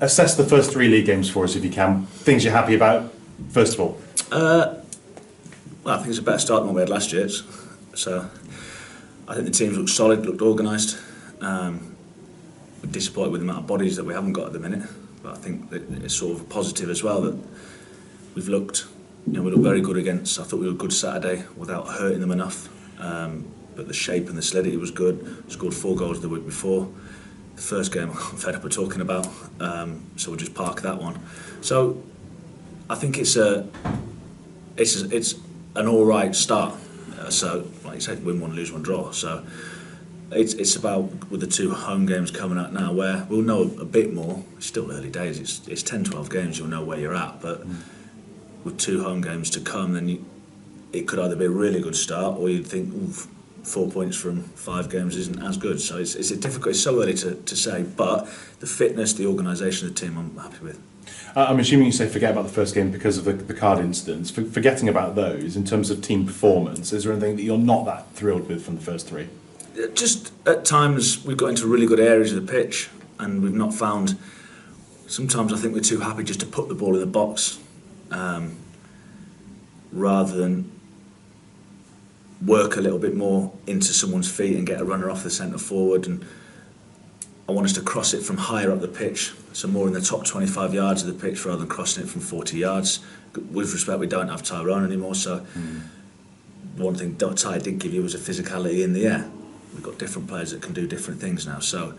assess the first 3 league games for us if you can. Things you're happy about, first of all. Well, I think it's a better start than what we had last year. So I think the teams looked solid, looked organised. We're disappointed with the amount of bodies that we haven't got at the minute, but I think that it's sort of a positive as well that we've looked. We looked very good against. I thought we were good Saturday without hurting them enough. But the shape and the solidity was good. Scored 4 goals the week before. The first game I'm fed up of talking about, so we'll just park that one. So I think it's an all right start. So like you said, win one, lose one, draw. So it's about with the 2 home games coming up now, where we'll know a bit more. It's still early days. It's 10, 12 games. You'll know where you're at, but with 2 home games to come, then it could either be a really good start, or you'd think, oof, 4 points from 5 games isn't as good. So it's a difficult. It's so early to say, but the fitness, the organisation of the team, I'm happy with. I'm assuming you say forget about the first game because of the card incidents. Forgetting about those, in terms of team performance, is there anything that you're not that thrilled with from the first 3? Just at times we've got into really good areas of the pitch, and we've not found. Sometimes I think we're too happy just to put the ball in the box, rather than work a little bit more into someone's feet and get a runner off the centre forward. And I want us to cross it from higher up the pitch, so more in the top 25 yards of the pitch rather than crossing it from 40 yards. With respect, we don't have Tyrone anymore, so one thing Ty did give you was a physicality in the air. We've got different players that can do different things now, so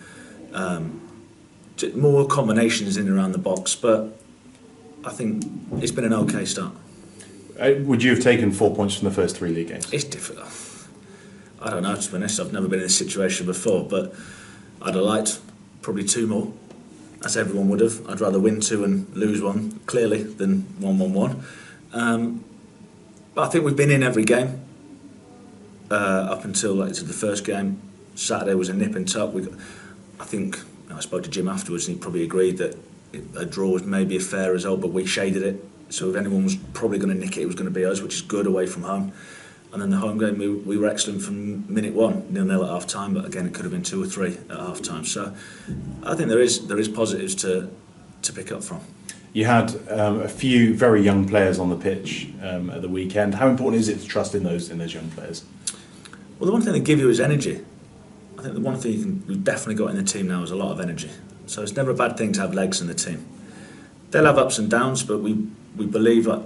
more combinations in and around the box, but I think it's been an okay start. Would you have taken 4 points from the first 3 league games? It's difficult. I don't know, to be honest. I've never been in this situation before, but I'd have liked probably 2 more, as everyone would have. I'd rather win 2 and lose 1, clearly, than 1-1-1. But I think we've been in every game up until the first game. Saturday was a nip and tuck. I think I spoke to Jim afterwards, and he probably agreed that a draw was maybe a fair result, but we shaded it. So if anyone was probably going to nick it was going to be us, which is good away from home. And then the home game, we were excellent from minute 1, 0-0 at half time, but again it could have been 2 or 3 at half time. So I think there is positives to pick up from. You had a few very young players on the pitch at the weekend. How important is it to trust in those young players? Well, the one thing they give you is energy. I think the one thing we've definitely got in the team now is a lot of energy. So it's never a bad thing to have legs in the team. They'll have ups and downs, but we believe, like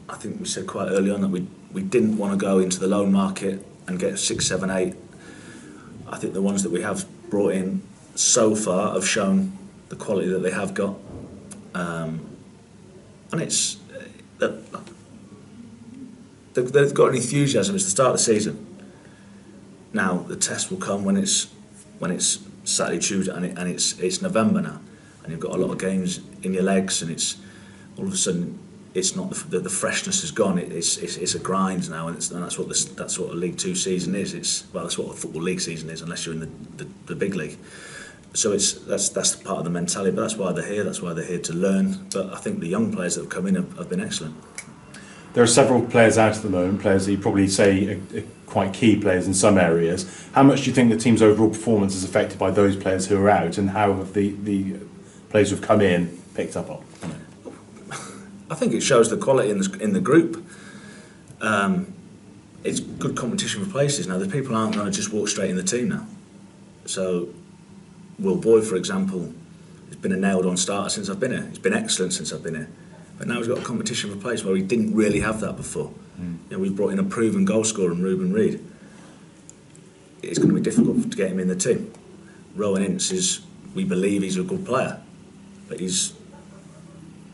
I think we said quite early on, that we didn't want to go into the loan market and get 6, 7, 8. I think the ones that we have brought in so far have shown the quality that they have got, and it's they've got an enthusiasm. It's the start of the season. Now the test will come when it's Saturday, Tuesday, and it's November now, and you've got a lot of games in your legs, and it's all of a sudden it's not the freshness has gone. It's a grind now, and that's what a League Two season is. That's what a Football League season is, unless you're in the big league. So that's part of the mentality. But that's why they're here. That's why they're here to learn. But I think the young players that have come in have been excellent. There are several players out at the moment, players that you probably say are quite key players in some areas. How much do you think the team's overall performance is affected by those players who are out, and how have the players who've come in picked up on it? I think it shows the quality in the group. It's good competition for places now. The people aren't going to just walk straight in the team now. So Will Boyd, for example, has been a nailed-on starter since I've been here. He's been excellent since I've been here. But now he's got a competition for place where he didn't really have that before. We've brought in a proven goal scorer in Ruben Reid. It's going to be difficult to get him in the team. Rowan Ince we believe he's a good player, but he's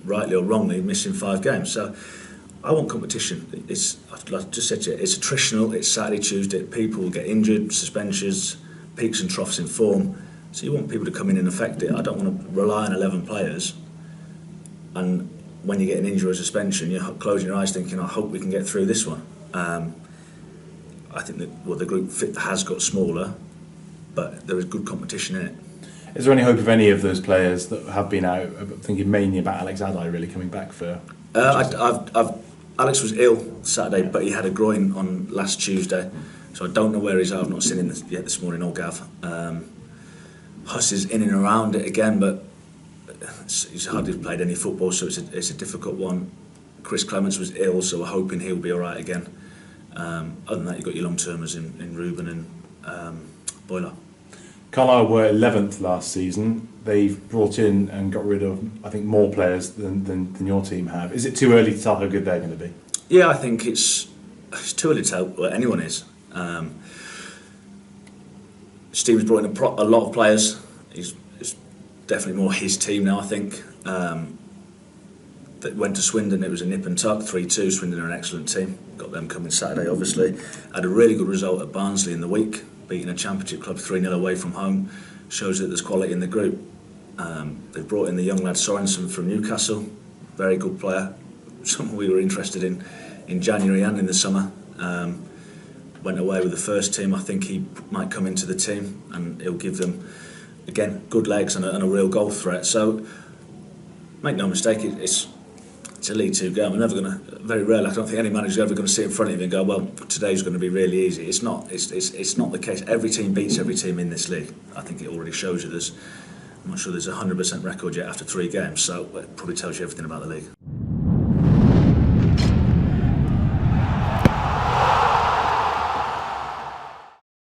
rightly or wrongly missing 5 games. So I want competition. Like I just said to you, it's attritional. It's Saturday, Tuesday. People will get injured, suspensions, peaks and troughs in form. So you want people to come in and affect it. I don't want to rely on 11 players, and when you get an injury or suspension, you're closing your eyes thinking, I hope we can get through this one. I think that the group fit has got smaller, but there is good competition in it. Is there any hope of any of those players that have been out? I'm thinking mainly about Alex Adai really coming back for. Alex was ill Saturday, but he had a groin on last Tuesday, so I don't know where he's at. I've not seen him yet this morning or Gav. Huss is in and around it again, but he's hardly played any football, so it's a difficult one. Chris Clements was ill, so we're hoping he'll be all right again. Other than that, you've got your long-termers in Ruben and Boiler. Carlisle were 11th last season. They've brought in and got rid of, I think, more players than your team have. Is it too early to tell how good they're going to be? Yeah, I think it's too early to tell what anyone is. Steve's brought in a lot of players. It's definitely more his team now, I think. That went to Swindon, it was a nip and tuck, 3-2. Swindon are an excellent team. Got them coming Saturday, obviously. Had a really good result at Barnsley in the week, beating a championship club 3-0 away from home. Shows that there's quality in the group. They've brought in the young lad Sorensen from Newcastle, very good player. Someone we were interested in January and in the summer. Went away with the first team. I think he might come into the team and he'll give them, again, good legs and a real goal threat. So, make no mistake, it's a League Two game. We're never going to, very rarely, I don't think any manager's ever going to sit in front of you and go, well, today's going to be really easy. It's not. It's not the case. Every team beats every team in this league. I think it already shows you I'm not sure there's a 100% record yet after 3 games, so it probably tells you everything about the league.